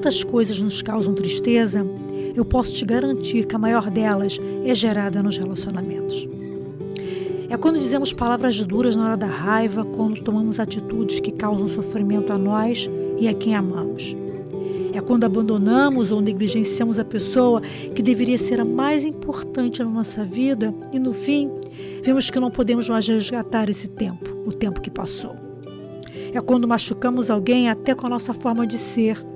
tantas coisas nos causam tristeza, eu posso te garantir que a maior delas é gerada nos relacionamentos. É quando dizemos palavras duras na hora da raiva, quando tomamos atitudes que causam sofrimento a nós e a quem amamos. É quando abandonamos ou negligenciamos a pessoa que deveria ser a mais importante na nossa vida e, no fim, vemos que não podemos mais resgatar esse tempo, o tempo que passou. É quando machucamos alguém até com a nossa forma de ser.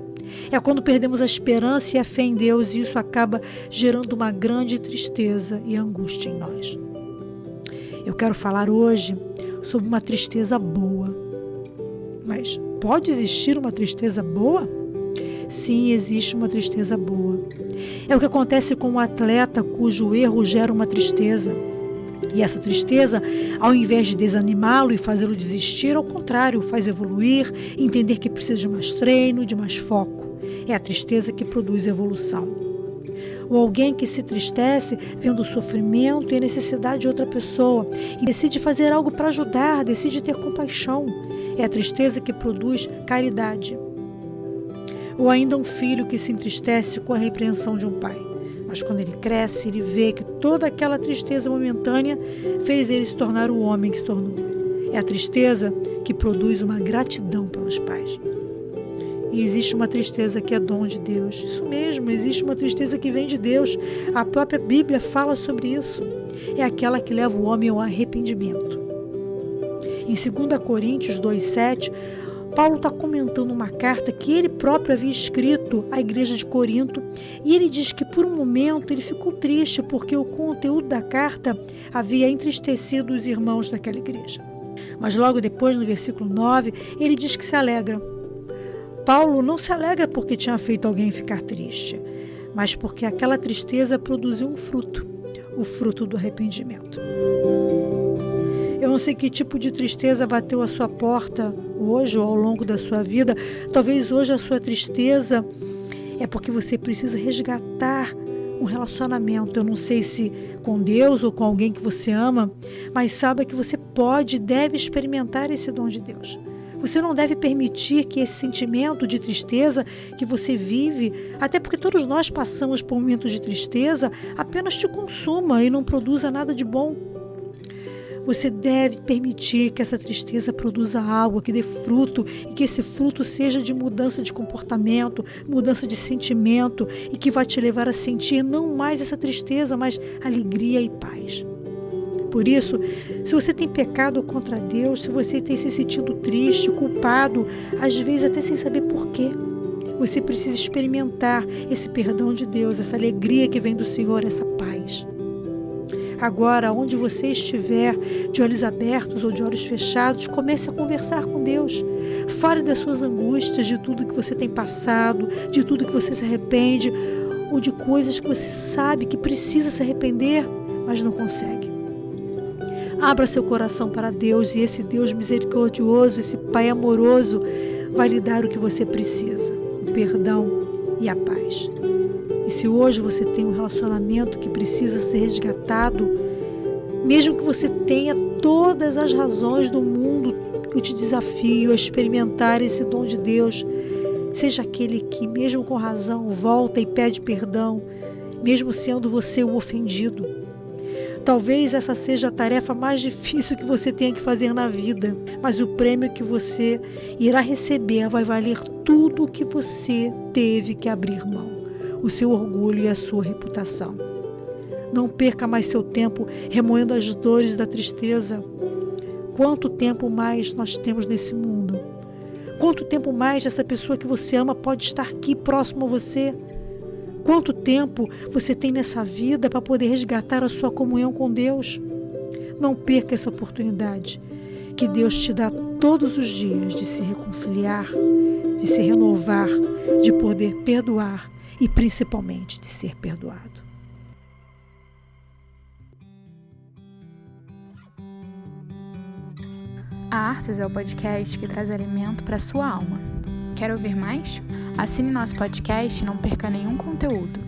É quando perdemos a esperança e a fé em Deus e isso acaba gerando uma grande tristeza e angústia em nós. Eu quero falar hoje sobre uma tristeza boa. Mas pode existir uma tristeza boa? Sim, existe uma tristeza boa. É o que acontece com um atleta cujo erro gera uma tristeza. E essa tristeza, ao invés de desanimá-lo e fazê-lo desistir, ao contrário, faz evoluir, entender que precisa de mais treino, de mais foco. É a tristeza que produz evolução. Ou alguém que se entristece vendo o sofrimento e a necessidade de outra pessoa e decide fazer algo para ajudar, decide ter compaixão. É a tristeza que produz caridade. Ou ainda um filho que se entristece com a repreensão de um pai. Mas quando ele cresce, ele vê que toda aquela tristeza momentânea fez ele se tornar o homem que se tornou. É a tristeza que produz uma gratidão pelos pais. E existe uma tristeza que é dom de Deus. Isso mesmo, existe uma tristeza que vem de Deus. A própria Bíblia fala sobre isso. É aquela que leva o homem ao arrependimento. Em 2 Coríntios 2,7, Paulo está comentando uma carta que ele próprio havia escrito à igreja de Corinto e ele diz que por um momento ele ficou triste porque o conteúdo da carta havia entristecido os irmãos daquela igreja. Mas logo depois, no versículo 9, ele diz que se alegra. Paulo não se alegra porque tinha feito alguém ficar triste, mas porque aquela tristeza produziu um fruto, o fruto do arrependimento. Eu não sei que tipo de tristeza bateu a sua porta hoje ou ao longo da sua vida. Talvez hoje a sua tristeza é porque você precisa resgatar um relacionamento. Eu não sei se com Deus ou com alguém que você ama, mas saiba que você pode e deve experimentar esse dom de Deus. Você não deve permitir que esse sentimento de tristeza que você vive, até porque todos nós passamos por momentos de tristeza, apenas te consuma e não produza nada de bom. Você deve permitir que essa tristeza produza algo, que dê fruto e que esse fruto seja de mudança de comportamento, mudança de sentimento e que vai te levar a sentir não mais essa tristeza, mas alegria e paz. Por isso, se você tem pecado contra Deus, se você tem se sentido triste, culpado, às vezes até sem saber porquê, você precisa experimentar esse perdão de Deus, essa alegria que vem do Senhor, essa paz. Agora, onde você estiver, de olhos abertos ou de olhos fechados, comece a conversar com Deus. Fale das suas angústias, de tudo que você tem passado, de tudo que você se arrepende, ou de coisas que você sabe que precisa se arrepender, mas não consegue. Abra seu coração para Deus e esse Deus misericordioso, esse Pai amoroso, vai lhe dar o que você precisa, o perdão e a paz. E se hoje você tem um relacionamento que precisa ser resgatado, mesmo que você tenha todas as razões do mundo, eu te desafio a experimentar esse dom de Deus. Seja aquele que, mesmo com razão, volta e pede perdão, mesmo sendo você o ofendido. Talvez essa seja a tarefa mais difícil que você tenha que fazer na vida, mas o prêmio que você irá receber vai valer tudo o que você teve que abrir mão. O seu orgulho e a sua reputação. Não perca mais seu tempo remoendo as dores da tristeza. Quanto tempo mais nós temos nesse mundo? Quanto tempo mais essa pessoa que você ama pode estar aqui próximo a você? Quanto tempo você tem nessa vida para poder resgatar a sua comunhão com Deus? Não perca essa oportunidade que Deus te dá todos os dias de se reconciliar, de se renovar, de poder perdoar e principalmente de ser perdoado. A Artus é o podcast que traz alimento para a sua alma. Quer ouvir mais? Assine nosso podcast e não perca nenhum conteúdo.